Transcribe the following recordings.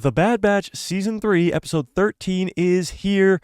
The Bad Batch Season 3, Episode 13 is here.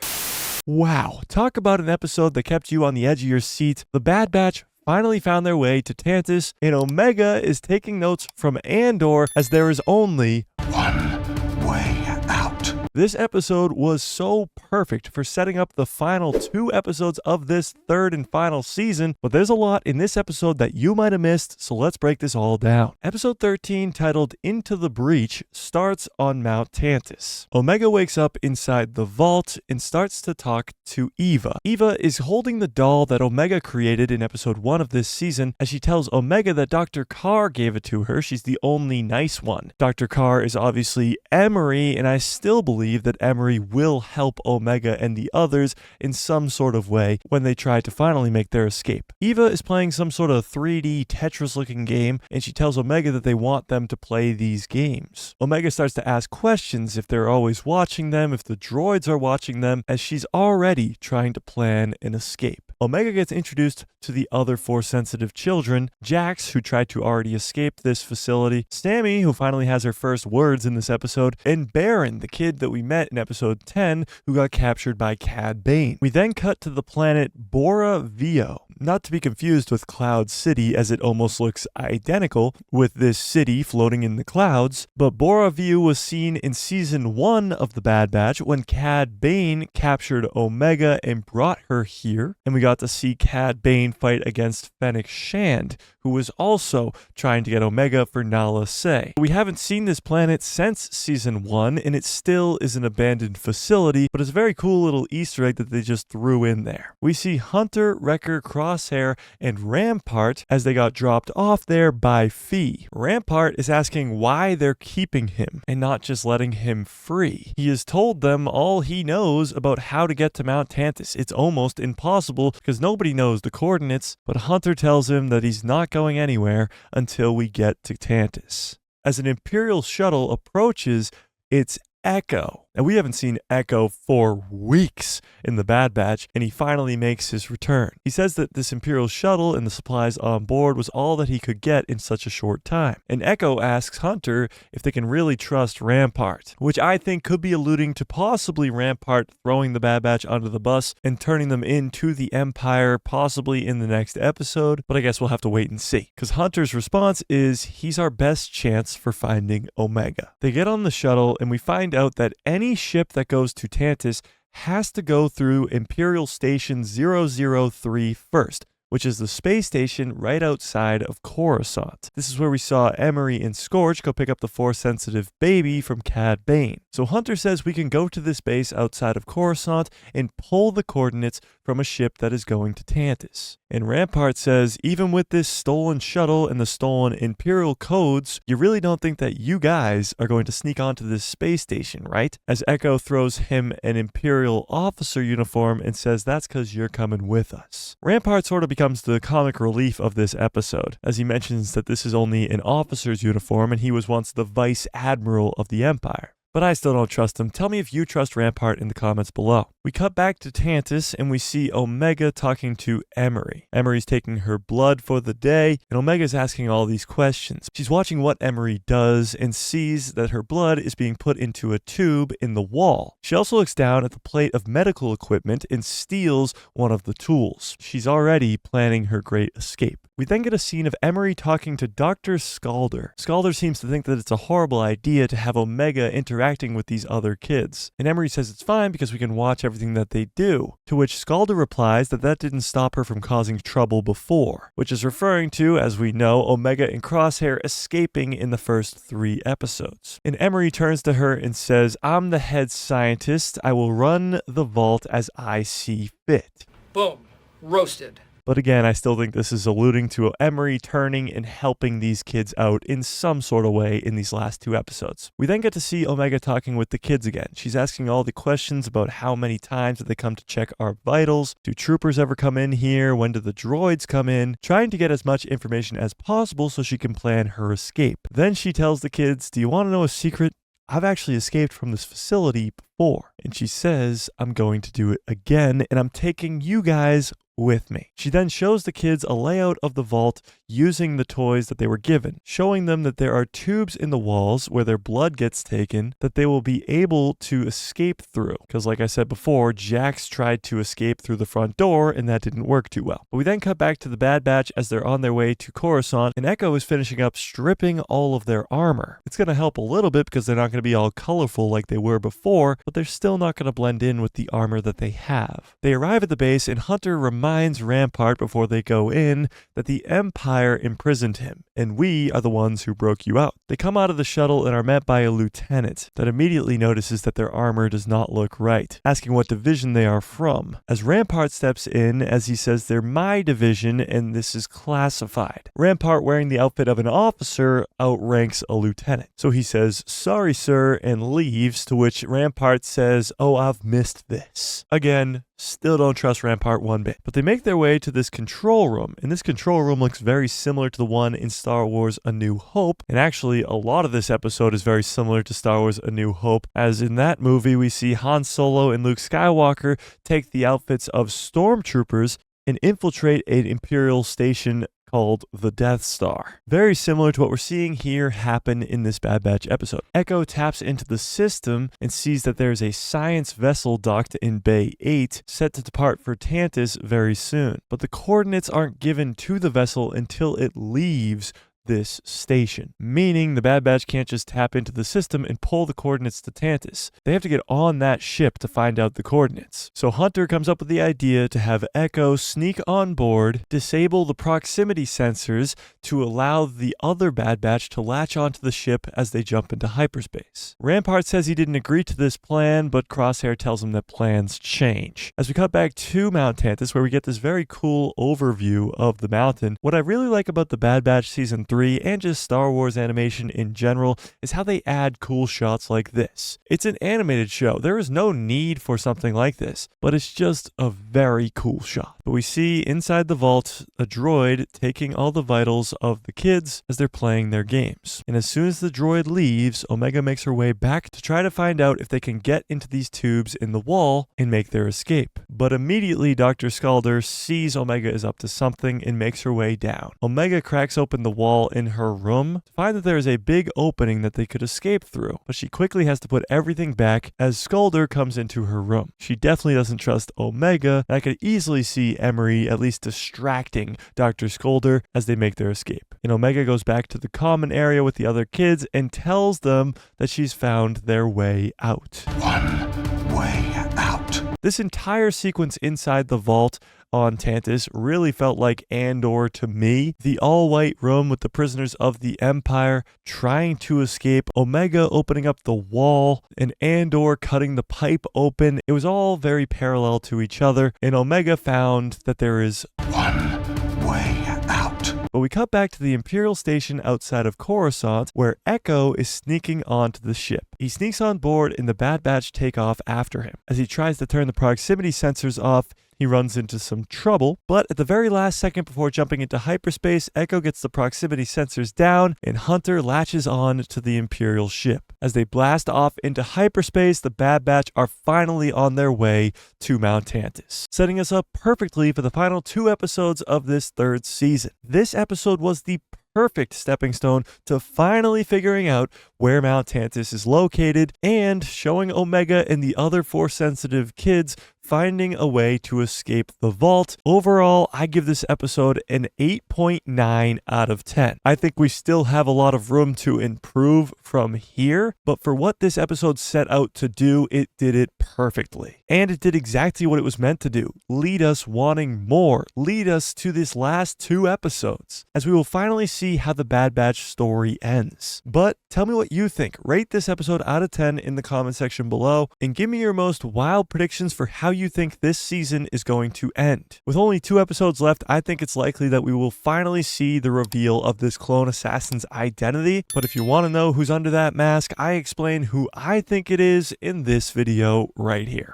Wow, talk about an episode that kept you on the edge of your seat. The Bad Batch finally found their way to Tantiss, and Omega is taking notes from Andor as there is only one way out. This episode was so perfect for setting up the final 2 episodes of this 3rd and final season, but there's a lot in this episode that you might have missed, so let's break this all down. Episode 13, titled Into the Breach, starts on Mount Tantiss. Omega wakes up inside the vault and starts to talk to Eva. Eva is holding the doll that Omega created in episode 1 of this season as she tells Omega that Dr. Carr gave it to her. She's the only nice one. Dr. Carr is obviously Emery, and I still believe that Emery will help Omega and the others in some sort of way when they try to finally make their escape. Eva is playing some sort of 3D Tetris looking game, and she tells Omega that they want them to play these games. Omega starts to ask questions if they're always watching them, if the droids are watching them, as she's already trying to plan an escape. Omega gets introduced to the other Force-sensitive children, Jax, who tried to already escape this facility, Sammy, who finally has her first words in this episode, and Baron, the kid that we met in episode 10, who got captured by Cad Bane. We then cut to the planet Bora Vio, not to be confused with Cloud City, as it almost looks identical with this city floating in the clouds, but Bora Vio was seen in season 1 of The Bad Batch when Cad Bane captured Omega and brought her here, and we got to see Cad Bane fight against Fennec Shand, who was also trying to get Omega for Nala Se. We haven't seen this planet since season 1, and it still is an abandoned facility, but it's a very cool little Easter egg that they just threw in there. We see Hunter, Wrecker, Crosshair, and Rampart as they got dropped off there by Fee. Rampart is asking why they're keeping him and not just letting him free. He has told them all he knows about how to get to Mount Tantiss. It's almost impossible because nobody knows the coordinates, but Hunter tells him that he's not going anywhere until we get to Tantiss. As an Imperial shuttle approaches, it's Echo. And we haven't seen Echo for weeks in the Bad Batch, and he finally makes his return. He says that this Imperial shuttle and the supplies on board was all that he could get in such a short time. And Echo asks Hunter if they can really trust Rampart, which I think could be alluding to possibly Rampart throwing the Bad Batch under the bus and turning them into the Empire, possibly in the next episode, but I guess we'll have to wait and see. Because Hunter's response is he's our best chance for finding Omega. They get on the shuttle, and we find out that any ship that goes to Tantiss has to go through Imperial Station 003 first, which is the space station right outside of Coruscant. This is where we saw Emery and Scorch go pick up the Force-sensitive baby from Cad Bane. So Hunter says we can go to this base outside of Coruscant and pull the coordinates from a ship that is going to Tantiss. And Rampart says, even with this stolen shuttle and the stolen Imperial codes, you really don't think that you guys are going to sneak onto this space station, right? As Echo throws him an Imperial officer uniform and says that's because you're coming with us. Rampart sort of becomes the comic relief of this episode, as he mentions that this is only an officer's uniform and he was once the Vice Admiral of the Empire. But I still don't trust him. Tell me if you trust Rampart in the comments below. We cut back to Tantiss and we see Omega talking to Emery. Emery's taking her blood for the day, and Omega's asking all these questions. She's watching what Emery does and sees that her blood is being put into a tube in the wall. She also looks down at the plate of medical equipment and steals one of the tools. She's already planning her great escape. We then get a scene of Emery talking to Dr. Scalder. Scalder seems to think that it's a horrible idea to have Omega interacting with these other kids. And Emery says it's fine because we can watch everything that they do. To which Scalder replies that that didn't stop her from causing trouble before, which is referring to, as we know, Omega and Crosshair escaping in the first 3 episodes. And Emery turns to her and says, I'm the head scientist. I will run the vault as I see fit. Boom. Roasted. But again, I still think this is alluding to Emery turning and helping these kids out in some sort of way in these last 2 episodes. We then get to see Omega talking with the kids again. She's asking all the questions about how many times do they come to check our vitals? Do troopers ever come in here? When do the droids come in? Trying to get as much information as possible so she can plan her escape. Then she tells the kids, do you want to know a secret? I've actually escaped from this facility before. And she says, I'm going to do it again, and I'm taking you guys with me. She then shows the kids a layout of the vault using the toys that they were given, showing them that there are tubes in the walls where their blood gets taken that they will be able to escape through. Because like I said before, Jax tried to escape through the front door and that didn't work too well. But we then cut back to the Bad Batch as they're on their way to Coruscant, and Echo is finishing up stripping all of their armor. It's going to help a little bit because they're not going to be all colorful like they were before, but they're still not going to blend in with the armor that they have. They arrive at the base and Hunter reminds Rampart before they go in that the Empire imprisoned him, and we are the ones who broke you out. They come out of the shuttle and are met by a lieutenant that immediately notices that their armor does not look right, asking what division they are from, as Rampart steps in as he says they're my division and this is classified. Rampart, wearing the outfit of an officer, outranks a lieutenant. So he says, "Sorry, sir," and leaves, to which Rampart says, "Oh, I've missed this." Again, still don't trust Rampart one bit. But they make their way to this control room, and this control room looks very similar to the one in Star Wars A New Hope, and actually a lot of this episode is very similar to Star Wars A New Hope, as in that movie we see Han Solo and Luke Skywalker take the outfits of stormtroopers and infiltrate an Imperial station called the Death Star. Very similar to what we're seeing here happen in this Bad Batch episode. Echo taps into the system and sees that there's a science vessel docked in Bay 8 set to depart for Tantiss very soon. But the coordinates aren't given to the vessel until it leaves this station, meaning the Bad Batch can't just tap into the system and pull the coordinates to Tantiss. They have to get on that ship to find out the coordinates. So Hunter comes up with the idea to have Echo sneak on board, disable the proximity sensors to allow the other Bad Batch to latch onto the ship as they jump into hyperspace. Rampart says he didn't agree to this plan, but Crosshair tells him that plans change. As we cut back to Mount Tantiss, where we get this very cool overview of the mountain, what I really like about the Bad Batch Season 3 and just Star Wars animation in general is how they add cool shots like this. It's an animated show. There is no need for something like this, but it's just a very cool shot. But we see inside the vault a droid taking all the vitals of the kids as they're playing their games. And as soon as the droid leaves, Omega makes her way back to try to find out if they can get into these tubes in the wall and make their escape. But immediately Dr. Skalder sees Omega is up to something and makes her way down. Omega cracks open the wall in her room to find that there is a big opening that they could escape through, but she quickly has to put everything back as Skalder comes into her room. She definitely doesn't trust Omega, and I could easily see Emery at least distracting Dr. Skalder as they make their escape. And Omega goes back to the common area with the other kids and tells them that she's found their way out. One way out. This entire sequence inside the vault on Tantiss really felt like Andor to me. The all-white room with the prisoners of the Empire trying to escape, Omega opening up the wall, and Andor cutting the pipe open. It was all very parallel to each other, and Omega found that there is one way out. But we cut back to the Imperial station outside of Coruscant, where Echo is sneaking onto the ship. He sneaks on board and the Bad Batch take off after him. As he tries to turn the proximity sensors off, he runs into some trouble, but at the very last second before jumping into hyperspace, Echo gets the proximity sensors down, and Hunter latches on to the Imperial ship. As they blast off into hyperspace, the Bad Batch are finally on their way to Mount Tantiss, setting us up perfectly for the final 2 episodes of this 3rd season. This episode was the perfect stepping stone to finally figuring out where Mount Tantiss is located and showing Omega and the other Force-sensitive kids finding a way to escape the vault. Overall, I give this episode an 8.9 out of 10. I think we still have a lot of room to improve from here, but for what this episode set out to do, it did it perfectly. And it did exactly what it was meant to do. Lead us wanting more. Lead us to this last 2 episodes, as we will finally see how the Bad Batch story ends. But tell me what you think. Rate this episode out of 10 in the comment section below, and give me your most wild predictions for how you think this season is going to end. With only 2 episodes left, I think it's likely that we will finally see the reveal of this clone assassin's identity. But if you want to know who's under that mask, I explain who I think it is in this video right here.